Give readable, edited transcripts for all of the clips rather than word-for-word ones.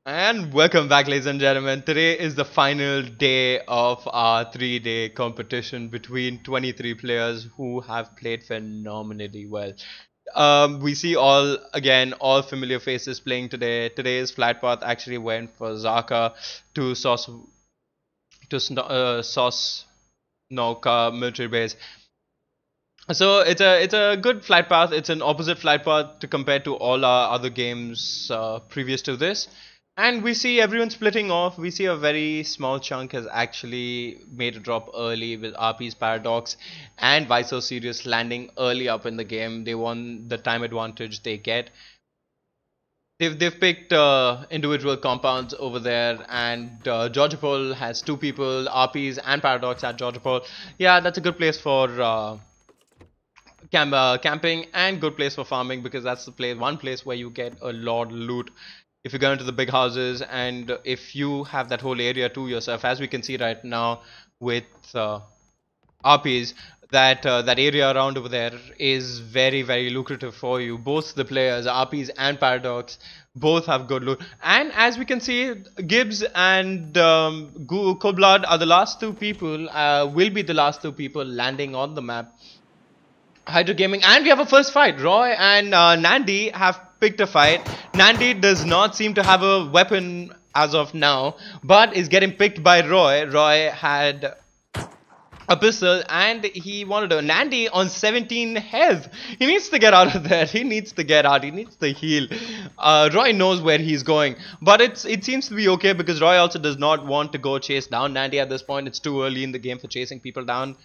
And welcome back, ladies and gentlemen. Today is the final day of our 3-day competition between 23 players who have played phenomenally well. We see all familiar faces playing today. Today's flight path actually went for Zaka to Sauce Nauka military base. So it's a good flight path. It's an opposite flight path to compare to all our other games previous to this. And we see everyone splitting off. We see a very small chunk has actually made a drop early with RP's Paradox and Viso Sirius landing early up in the game. They won the time advantage they get. They've picked individual compounds over there, and Georgopol has two people, RPs and Paradox at Georgopol. Yeah, that's a good place for camping and good place for farming, because that's the one place where you get a lot of loot if you go into the big houses, and if you have that whole area to yourself, as we can see right now with RPs. That area around over there is very lucrative for you. Both the players, RPs and Paradox, both have good loot. And as we can see, Gibbs and Cold Blood are the last two people, will be the last two people landing on the map. Hydro Gaming, and we have a first fight. Roy and Nandi have picked a fight. Nandi does not seem to have a weapon as of now, but is getting picked by Roy. Roy had a pistol and he wanted a Nandi on 17 health. He needs to get out of there. He needs to get out. He needs to heal. Roy knows where he's going, but it seems to be okay because Roy also does not want to go chase down Nandi at this point. It's too early in the game for chasing people down.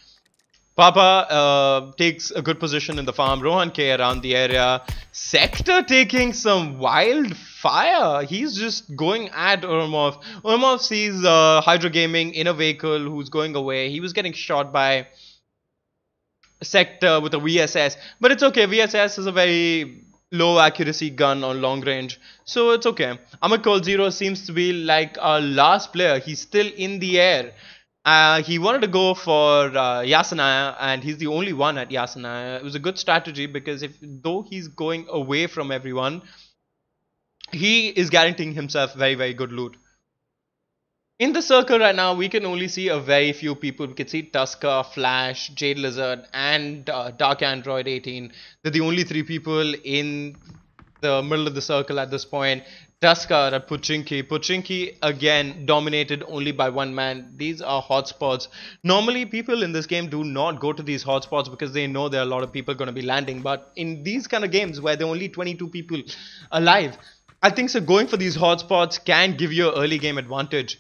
Papa takes a good position in the farm. Rohan K around the area. Sector taking some wildfire. He's just going at Urmov. Urmov sees Hydro Gaming in a vehicle who's going away. He was getting shot by Sector with a VSS. But it's okay. VSS is a very low accuracy gun on long range. So it's okay. Ahmed Cold Zero seems to be like our last player. He's still in the air. He wanted to go for Yasanaya, and he's the only one at Yasanaya. It was a good strategy because though he's going away from everyone, he is guaranteeing himself very good loot. In the circle right now, we can only see a very few people. We can see Tusker, Flash, Jade Lizard, and Dark Android 18. They're the only three people in the middle of the circle at this point. Tusker at Puchinki. Puchinki again dominated only by one man. These are hotspots. Normally people in this game do not go to these hotspots because they know there are a lot of people going to be landing. But in these kind of games where there are only 22 people alive, I think so going for these hotspots can give you an early game advantage.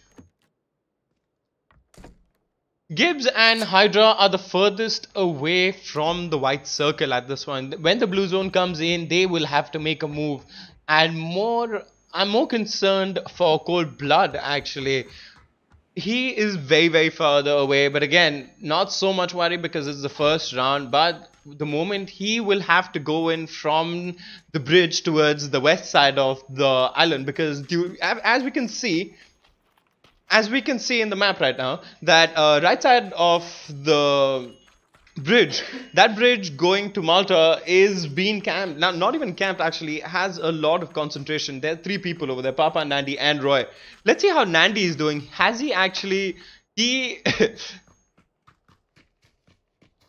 Gibbs and Hydra are the furthest away from the white circle at this one. When the blue zone comes in, they will have to make a move. And I'm more concerned for Cold Blood actually. He is very farther away, but again, not so much worry because it's the first round. But the moment he will have to go in from the bridge towards the west side of the island, because as we can see in the map right now, that right side of the bridge, that bridge going to Malta is being camped. Now, not even camped actually, has a lot of concentration. There are three people over there, Papa, Nandi and Roy. Let's see how Nandi is doing. Has he actually, this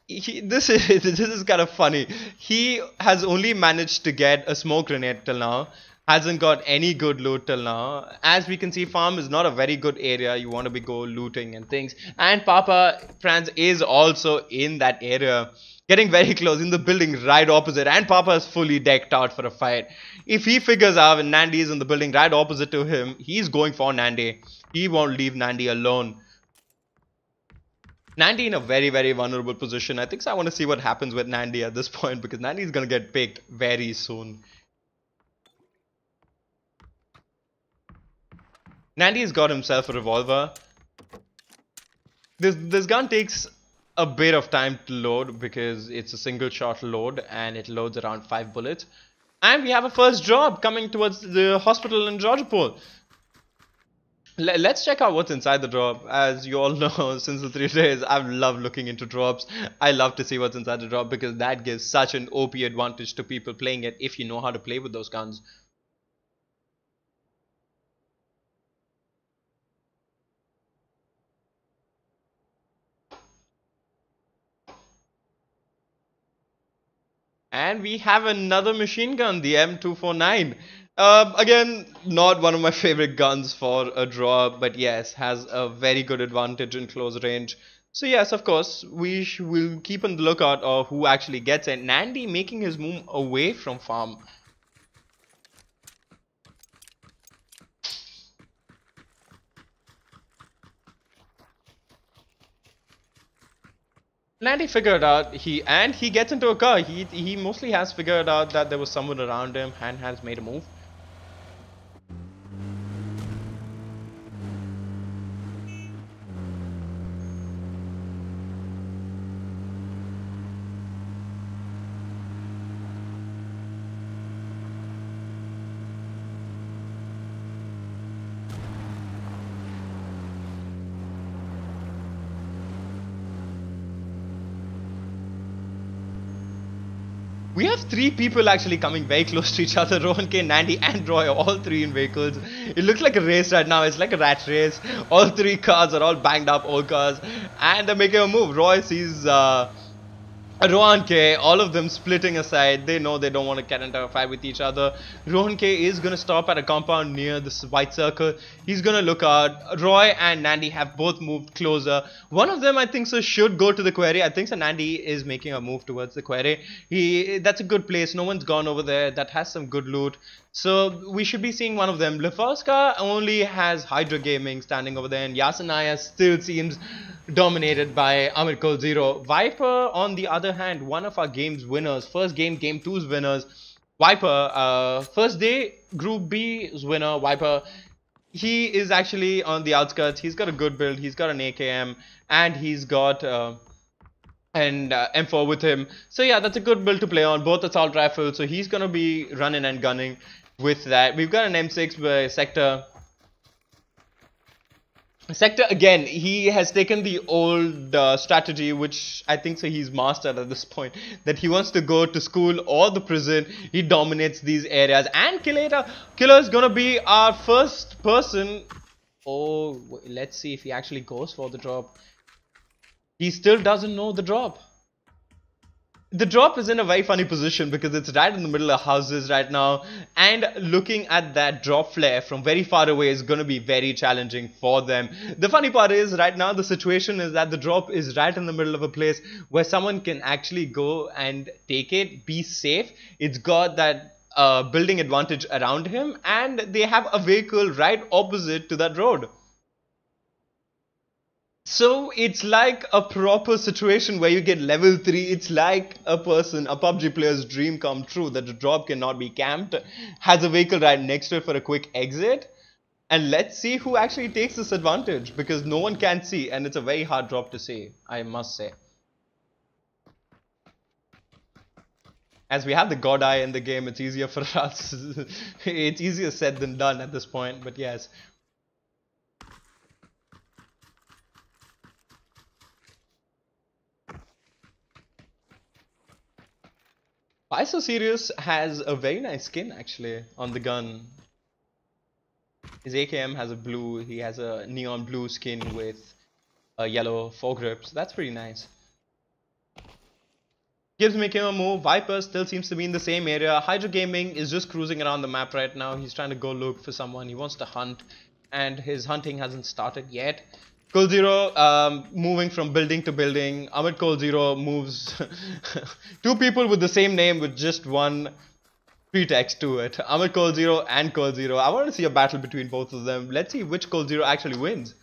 is kind of funny. He has only managed to get a smoke grenade till now. Hasn't got any good loot till now. As we can see, farm is not a very good area. You want to be go looting and things. And Papa Franz is also in that area, getting very close in the building right opposite. And Papa is fully decked out for a fight. If he figures out when Nandi is in the building right opposite to him, he's going for Nandi. He won't leave Nandi alone. Nandi in a very vulnerable position. I think so. I want to see what happens with Nandi at this point, because Nandi is going to get picked very soon. Nandy's got himself a revolver. This gun takes a bit of time to load because it's a single shot load and it loads around 5 bullets. And we have a first drop coming towards the hospital in Georgopol. Let's check out what's inside the drop. As you all know, since the 3 days, I've loved looking into drops. I love to see what's inside the drop because that gives such an OP advantage to people playing it if you know how to play with those guns. And we have another machine gun, the M249. Again, not one of my favorite guns for a draw, but yes, has a very good advantage in close range. So yes, of course, will keep on the lookout of who actually gets it. Nandy making his move away from farm. Landy figured out he gets into a car. He mostly has figured out that there was someone around him and has made a move. We have three people actually coming very close to each other. Rohan K, Nandy and Roy, all three in vehicles. It looks like a race right now. It's like a rat race. All three cars are all banged up, old cars. And they're making a move. Roy sees Rohan K, all of them splitting aside. They know they don't want to get into a fight with each other. Rohan K is going to stop at a compound near this white circle. He's going to look out. Roy and Nandy have both moved closer. One of them, I think so, should go to the quarry. I think so Nandy is making a move towards the quarry. That's a good place. No one's gone over there. That has some good loot. So we should be seeing one of them. Lefoska only has Hydra Gaming standing over there, and Yasanaya still seems dominated by Amit Cole Zero. Viper, on the other hand, one of our game's winners, first game, game 2's winners. Viper, first day, Group B's winner, Viper. He is actually on the outskirts. He's got a good build. He's got an AKM, and he's got M4 with him. So yeah, that's a good build to play on, both assault rifles. So he's gonna be running and gunning with that. We've got an M6 by Sector. Sector, again, he has taken the old strategy, which I think so he's mastered at this point, that he wants to go to school or the prison. He dominates these areas. And Killer is gonna be our first person. Oh, let's see if he actually goes for the drop. He still doesn't know the drop. The drop is in a very funny position because it's right in the middle of houses right now, and looking at that drop flare from very far away is going to be very challenging for them. The funny part is right now the situation is that the drop is right in the middle of a place where someone can actually go and take it, be safe. It's got that building advantage around him, and they have a vehicle right opposite to that road. So it's like a proper situation where you get level 3. It's like a PUBG player's dream come true, that the drop cannot be camped, has a vehicle right next to it for a quick exit. And let's see who actually takes this advantage, because no one can see, and it's a very hard drop to see, I must say. As we have the God Eye in the game, it's easier for us. It's easier said than done at this point, but yes. Why So Serious has a very nice skin actually on the gun. His AKM has a blue, he has a neon blue skin with a yellow foregrip, so that's pretty nice. Gibbs making a move. Viper still seems to be in the same area. Hydra Gaming is just cruising around the map right now. He's trying to go look for someone. He wants to hunt, and his hunting hasn't started yet. Cole Zero moving from building to building. Amit Cole Zero moves two people with the same name with just one pretext to it. Amit Cole Zero and Cole Zero. I want to see a battle between both of them. Let's see which Cole Zero actually wins.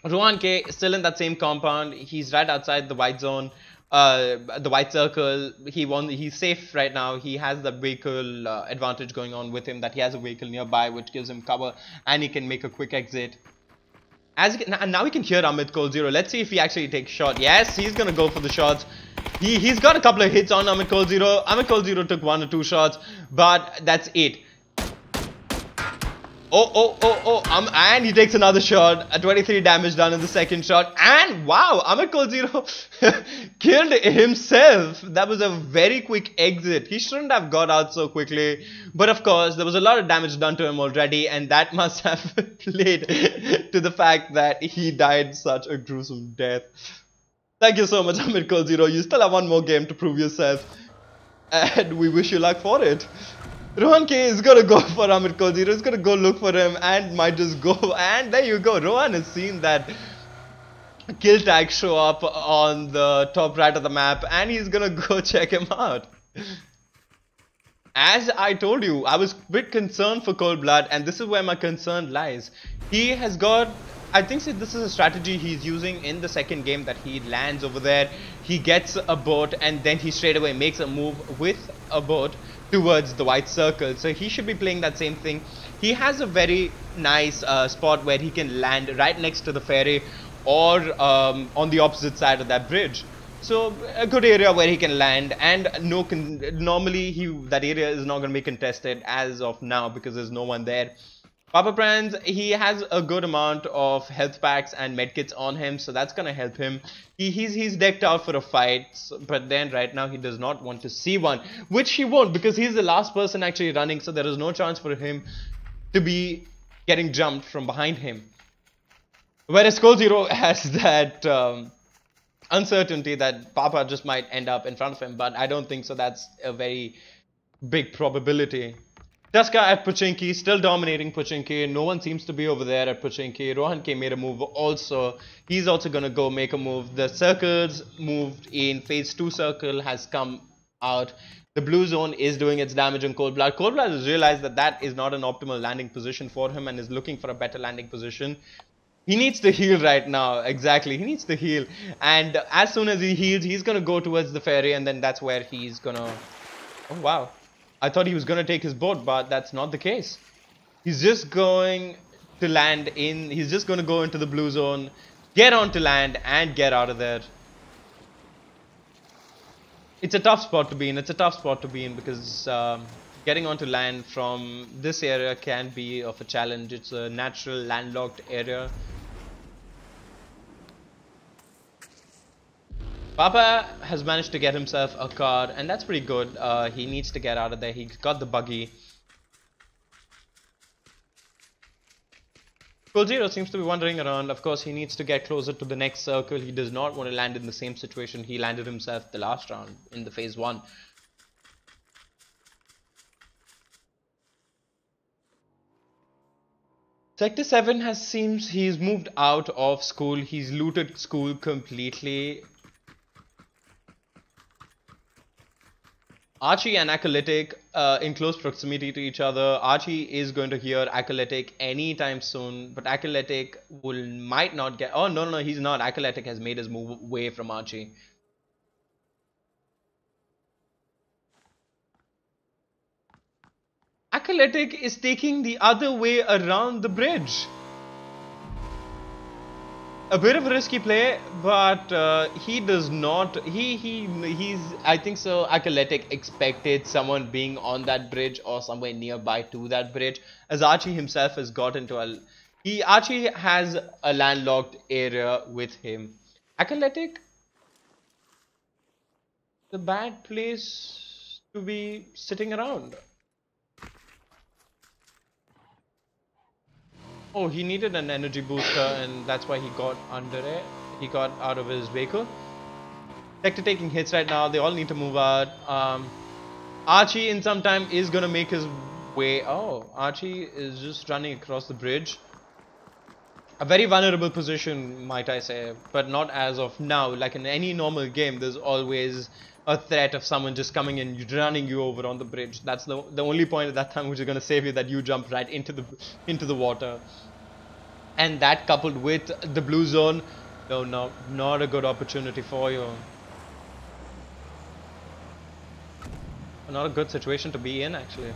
Rohan K still in that same compound. He's right outside the white zone. The white circle. He's safe right now. He has the vehicle advantage going on with him, that he has a vehicle nearby which gives him cover, and he can make a quick exit. And now we can hear Amit Cole Zero. Let's see if he actually takes shot. Yes, he's gonna go for the shots. He's got a couple of hits on Amit Cole Zero. Amit Cole Zero took 1 or 2 shots, but that's it. And he takes another shot. 23 damage done in the second shot. And wow, Amit Cole Zero killed himself. That was a very quick exit. He shouldn't have got out so quickly. But of course, there was a lot of damage done to him already, and that must have played to the fact that he died such a gruesome death. Thank you so much, Amit Cole Zero. You still have one more game to prove yourself. and we wish you luck for it. Rohan K is gonna go for Amit Koziro, is gonna go look for him and might just go, and there you go. Rohan has seen that kill tag show up on the top right of the map and he's gonna go check him out. As I told you, I was a bit concerned for Cold Blood, and this is where my concern lies. He has got, I think this is a strategy he's using in the second game, that he lands over there, he gets a boat, and then he straight away makes a move with a boat towards the white circle. So he should be playing that same thing. He has a very nice spot where he can land right next to the ferry or on the opposite side of that bridge. So a good area where he can land, and normally that area is not going to be contested as of now because there's no one there. Papa Brands, he has a good amount of health packs and medkits on him, so that's going to help him. He's decked out for a fight, but then right now he does not want to see one, which he won't because he's the last person actually running, so there is no chance for him to be getting jumped from behind him. Whereas Cold Zero has that uncertainty that Papa just might end up in front of him, but I don't think so. That's a very big probability. Tuska at Pochinki, still dominating Pochinki. No one seems to be over there at Pochinki. Rohan K made a move also. He's also going to go make a move. The circles moved in. Phase 2 circle has come out. The blue zone is doing its damage on Cold Blood. Cold Blood has realized that that is not an optimal landing position for him and is looking for a better landing position. He needs to heal right now. Exactly. He needs to heal. And as soon as he heals, he's going to go towards the ferry, and then that's where he's going to... Oh, wow. I thought he was going to take his boat, but that's not the case. He's just going to land in... He's just going to go into the blue zone, get onto land, and get out of there. It's a tough spot to be in. It's a tough spot to be in because... getting onto land from this area can be of a challenge. It's a natural landlocked area. Papa has managed to get himself a car, and that's pretty good. He needs to get out of there. He got the buggy. Cold Zero seems to be wandering around. Of course, he needs to get closer to the next circle. He does not want to land in the same situation he landed himself the last round in the phase 1. Sector 7 seems he's moved out of school. He's looted school completely. Archie and Acolytic in close proximity to each other. Archie is going to hear Acolytic anytime soon, but Acolytic might not get... Oh, no, he's not. Acolytic has made his move away from Archie. Acolytic is taking the other way around the bridge. A bit of a risky play, but he does not. He's. I think so. Acolytic expected someone being on that bridge or somewhere nearby to that bridge, as Archie himself has got into a. Archie has a landlocked area with him. Acolytic, the bad place to be sitting around. Oh, he needed an energy booster, and that's why he got under it. He got out of his vehicle. Sector taking hits right now. They all need to move out. Archie in some time is going to make his way. Oh, Archie is just running across the bridge. A very vulnerable position, might I say, but not as of now. Like in any normal game, there's always a threat of someone just coming and running you over on the bridge. That's the only point at that time which is going to save you, that you jump right into the water. And that coupled with the blue zone, no, not a good opportunity for you. Not a good situation to be in, actually.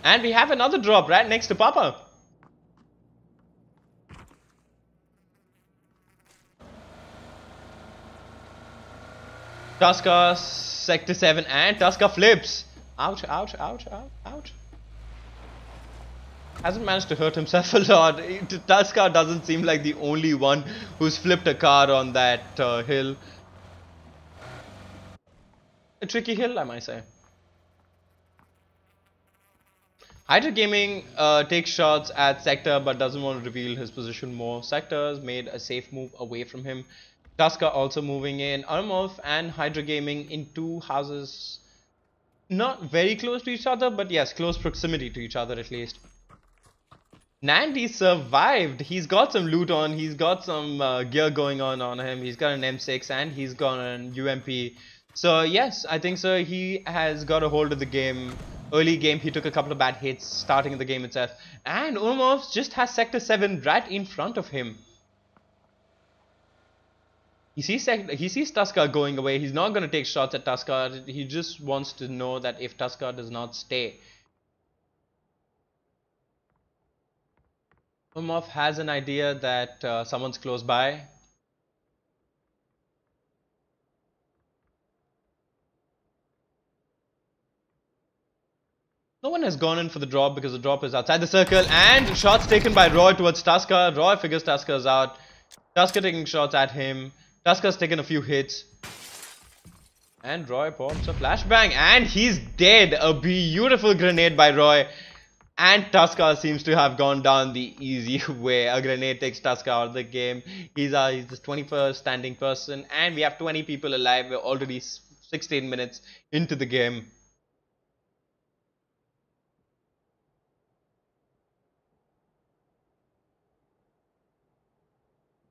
And we have another drop right next to Papa. Tuska, Sector 7, and Tuska flips. Ouch, ouch, ouch, ouch, ouch. Hasn't managed to hurt himself a lot. Tuska doesn't seem like the only one who's flipped a car on that hill. A tricky hill, I might say. Hydra Gaming takes shots at Sector but doesn't want to reveal his position more. Sector's made a safe move away from him. Tuska also moving in. Armorf and Hydra Gaming in 2 houses. Not very close to each other, but yes, close proximity to each other at least. Nandy survived. He's got some loot on. He's got some gear going on him. He's got an M6 and he's got an UMP. So yes, I think so. He has got a hold of the game. Early game, he took a couple of bad hits starting in the game itself. And Urmov just has Sector 7 right in front of him. He sees Tusker going away. He's not going to take shots at Tusker. He just wants to know that if Tusker does not stay. Umov has an idea that someone's close by. No one has gone in for the drop because the drop is outside the circle. And shots taken by Roy towards Tusker. Roy figures Tusker's out. Tusker taking shots at him. Tusker's taken a few hits. And Roy pops a flashbang. And he's dead. A beautiful grenade by Roy. And Tusker seems to have gone down the easy way. A grenade takes Tusker out of the game. He's the 21st standing person. And we have 20 people alive. We're already 16 minutes into the game.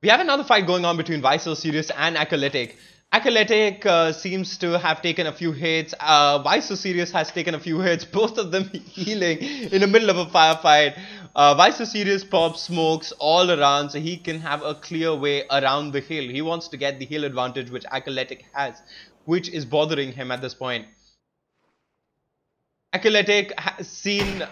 We have another fight going on between Viso Sirius and Acolytic. Acolytic seems to have taken a few hits. Viso Sirius has taken a few hits. Both of them healing in the middle of a firefight. Viso Sirius pops smokes all around so he can have a clear way around the hill. He wants to get the hill advantage which Acolytic has, which is bothering him at this point. Acolytic has seen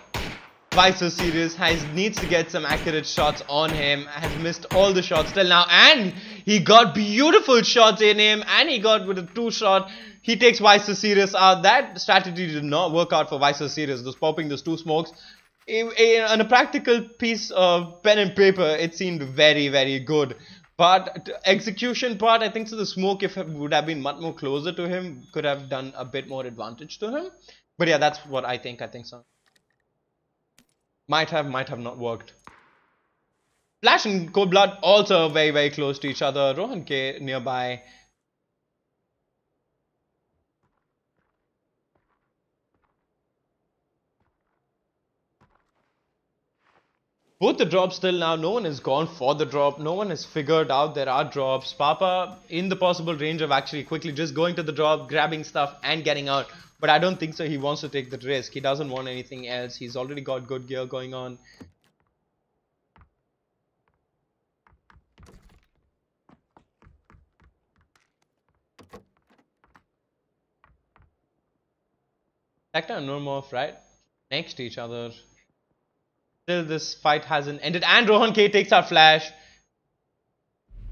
Viso Sirius needs to get some accurate shots on him, has missed all the shots till now, and he got beautiful shots in him, and he got with a 2-shot. He takes Viso Sirius out. That strategy did not work out for Viso Sirius. Those popping those 2 smokes. On a practical piece of pen and paper, it seemed very, very good. But execution part, I think so the smoke, if it would have been much more closer to him, could have done a bit more advantage to him. But yeah, that's what I think so. Might have not worked. Flash and Cold Blood also very, very close to each other. Rohan K nearby. Both the drops still now. No one has gone for the drop. No one has figured out there are drops. Papa in the possible range of actually quickly just going to the drop, grabbing stuff and getting out. But I don't think so. He wants to take the risk. He doesn't want anything else. He's already got good gear going on. Sector and Nurmov right next to each other. Still this fight hasn't ended. And Rohan K takes out Flash.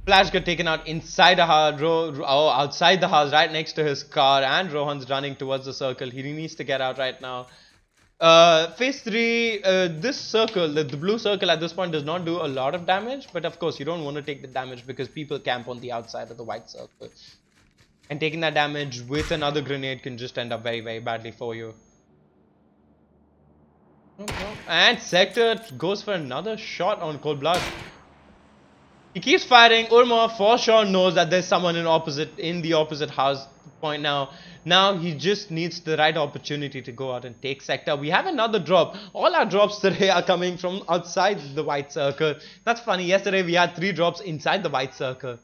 Flash got taken out inside the house, outside the house, right next to his car, and Rohan's running towards the circle. He needs to get out right now. Phase 3, this circle, the blue circle at this point does not do a lot of damage, but of course you don't want to take the damage because people camp on the outside of the white circle. And taking that damage with another grenade can just end up very, very badly for you. And Sector goes for another shot on Cold Blood. He keeps firing. Urmov for sure knows that there's someone in the opposite house point now. Now he just needs the right opportunity to go out and take Sector. We have another drop. All our drops today are coming from outside the white circle. That's funny. Yesterday we had 3 drops inside the white circle.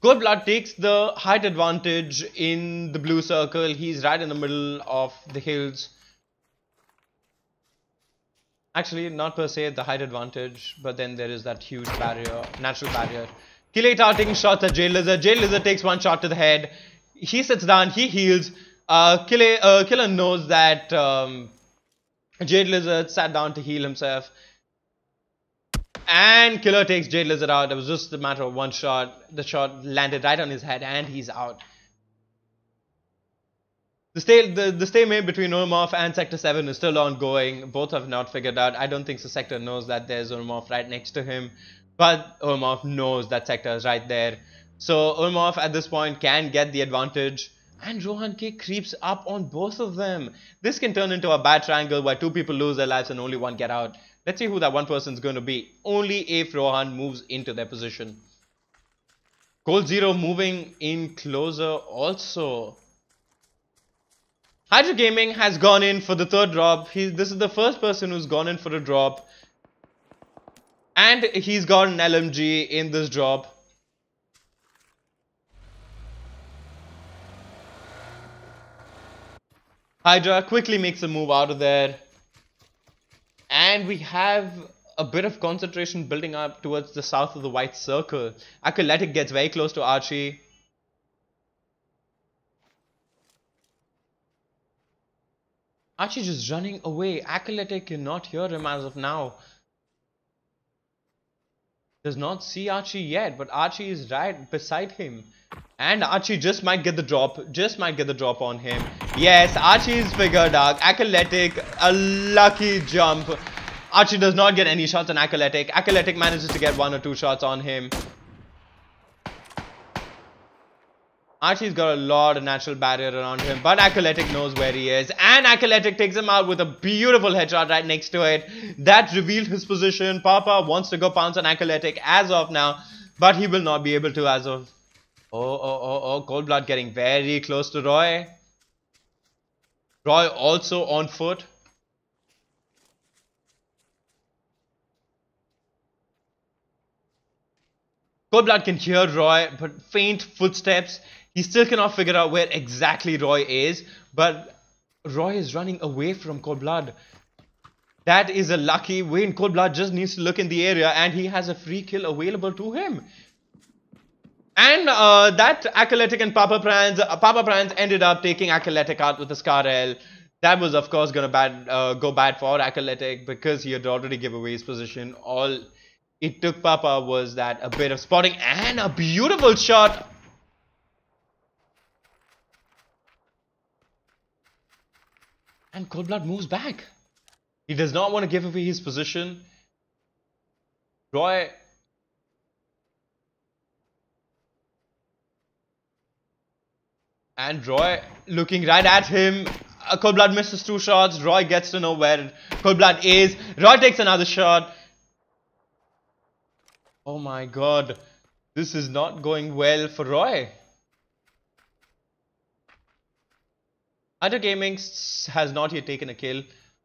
Cold Blood takes the height advantage in the blue circle. He's right in the middle of the hills. Actually, not per se the height advantage, but then there is that huge barrier, natural barrier. Killata taking shots at Jade Lizard. Jade Lizard takes 1 shot to the head. He sits down, he heals. Killer knows that Jade Lizard sat down to heal himself. And Killer takes Jade Lizard out. It was just a matter of 1 shot. The shot landed right on his head and he's out. The stalemate between Urmov and Sector 7 is still ongoing. Both have not figured out. I don't think the Sector knows that there's Urmov right next to him. But Urmov knows that Sector is right there. So Urmov at this point can get the advantage. And Rohan K creeps up on both of them. This can turn into a bad triangle where 2 people lose their lives and only 1 get out. Let's see who that 1 person is going to be. Only if Rohan moves into their position. Cold Zero moving in closer also. Hydra Gaming has gone in for the third drop. This is the first person who's gone in for a drop. And he's got an LMG in this drop. Hydra quickly makes a move out of there. And we have a bit of concentration building up towards the south of the white circle. Athletic gets very close to Archie. Archie just running away. Athletic cannot hear him as of now. Does not see Archie yet, but Archie is right beside him. And Archie just might get the drop. Just might get the drop on him. Yes, Archie is figured out. Athletic, a lucky jump. Archie does not get any shots on Athletic. Athletic manages to get 1 or 2 shots on him. Archie's got a lot of natural barrier around him, but Athletic knows where he is. And Athletic takes him out with a beautiful headshot right next to it. That revealed his position. Papa wants to go pounce on Athletic as of now, but he will not be able to as of... Oh, Cold Blood getting very close to Roy. Roy also on foot. Cold Blood can hear Roy, but faint footsteps. He still cannot figure out where exactly Roy is, but Roy is running away from Cold Blood. That is a lucky win. Cold Blood just needs to look in the area and he has a free kill available to him. And that Athletic and Papa Prans ended up taking Athletic out with a Scar-L. That was of course gonna go bad for Athletic because he had already given away his position. All it took Papa was that a bit of spotting and a beautiful shot. And Cold Blood moves back. He does not want to give away his position. Roy... And Roy looking right at him. Cold Blood misses 2 shots. Roy gets to know where Cold Blood is. Roy takes another shot. Oh my god. This is not going well for Roy. Hydra Gaming has not yet taken a kill.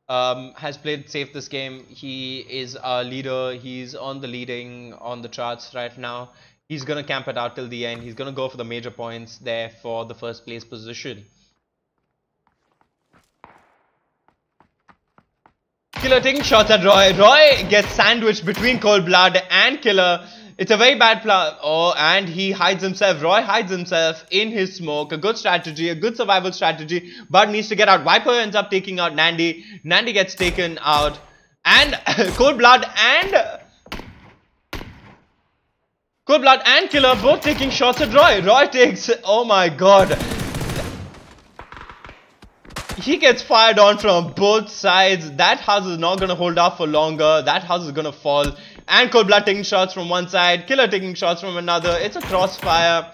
Has played safe this game. He is a leader. He's on the charts right now. He's gonna camp it out till the end. He's gonna go for the major points there for the first place position. Killer taking shots at Roy. Roy gets sandwiched between Cold Blood and Killer. It's a very bad plan. Oh, and he hides himself. Roy hides himself in his smoke. A good strategy, a good survival strategy, but needs to get out. Viper ends up taking out Nandy. Nandy gets taken out. And Cold Blood and Killer both taking shots at Roy. Roy takes... Oh my god. He gets fired on from both sides. That house is not going to hold up for longer. That house is going to fall. And Cold Blood taking shots from one side. Killer taking shots from another. It's a crossfire.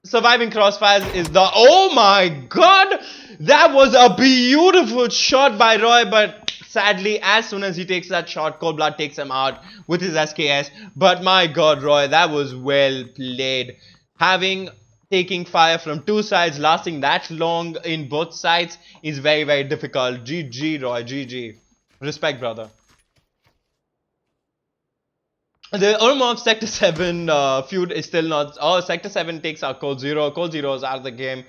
Surviving crossfires is the... Oh my god. That was a beautiful shot by Roy. But sadly, as soon as he takes that shot, Cold Blood takes him out with his SKS. But my god, Roy, that was well played. Taking fire from 2 sides, lasting that long in both sides is very, very difficult. GG, Roy, GG. Respect, brother. The Urmov Sector 7 feud is still not... Oh, Sector 7 takes out Cold Zero. Cold Zero is out of the game.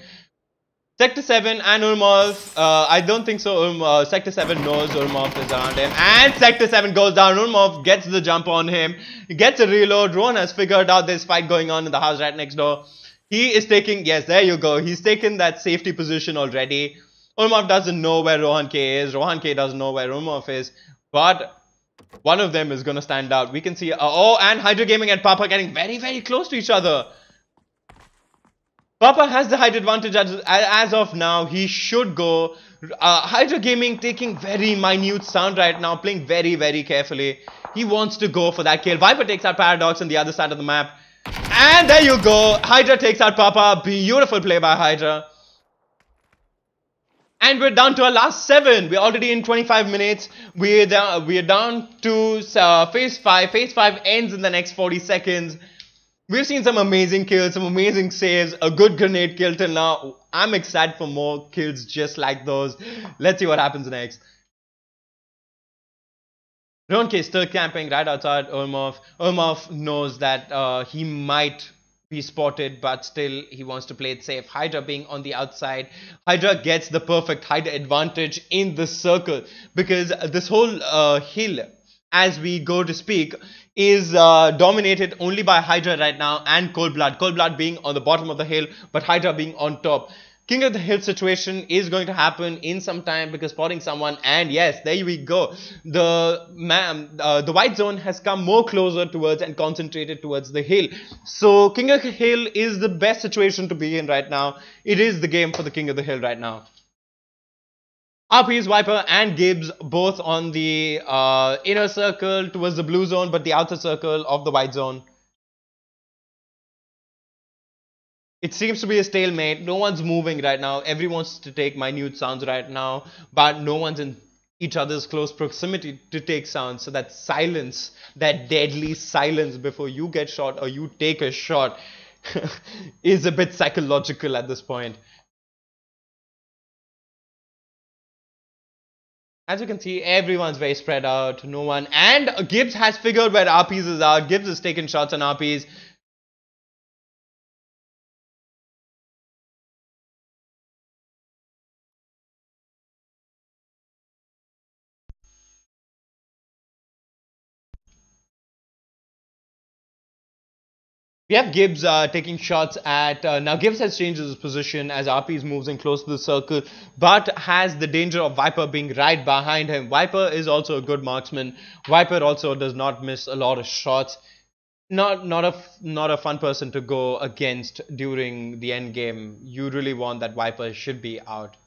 Sector 7 and Urmov, I don't think so. Sector 7 knows Urmov is around him. And Sector 7 goes down. Urmov gets the jump on him. He gets a reload. Rowan has figured out there's fight going on in the house right next door. He is taking, yes, there you go. He's taken that safety position already. Urmov doesn't know where Rohan K is. Rohan K doesn't know where Urmov is. But one of them is going to stand out. We can see, oh, and Hydra Gaming and Papa getting very, very close to each other. Papa has the height advantage as of now. He should go. Hydra Gaming taking very minute sound right now. Playing very, very carefully. He wants to go for that kill. Viper takes out Paradox on the other side of the map. And there you go. Hydra takes out Papa. Beautiful play by Hydra. And we're down to our last 7. We're already in 25 minutes. We're down to phase 5. Phase 5 ends in the next 40 seconds. We've seen some amazing kills, some amazing saves, a good grenade kill till now. I'm excited for more kills just like those. Let's see what happens next. Ronke is still camping right outside Olmov. Olmov knows that he might be spotted, but still he wants to play it safe. Hydra being on the outside. Hydra gets the perfect Hydra advantage in the circle because this whole hill, as we go to speak, is dominated only by Hydra right now and Cold Blood. Cold Blood being on the bottom of the hill, but Hydra being on top. King of the Hill situation is going to happen in some time because spotting someone, and yes, there we go. The white zone has come more closer towards and concentrated towards the hill. So King of the Hill is the best situation to be in right now. It is the game for the King of the Hill right now. RP's Viper and Gibbs both on the inner circle towards the blue zone, but the outer circle of the white zone. It seems to be a stalemate. No one's moving right now. Everyone wants to take minute sounds right now, but no one's in each other's close proximity to take sounds. So that silence, that deadly silence before you get shot or you take a shot is a bit psychological at this point. As you can see, everyone's very spread out. No one. And Gibbs has figured where RPs are. Gibbs is taking shots on RPs. We have Gibbs taking shots at. Now, Gibbs has changed his position as RPs moves in close to the circle, but has the danger of Viper being right behind him. Viper is also a good marksman. Viper also does not miss a lot of shots. Not a fun person to go against during the end game. You really want that Viper should be out.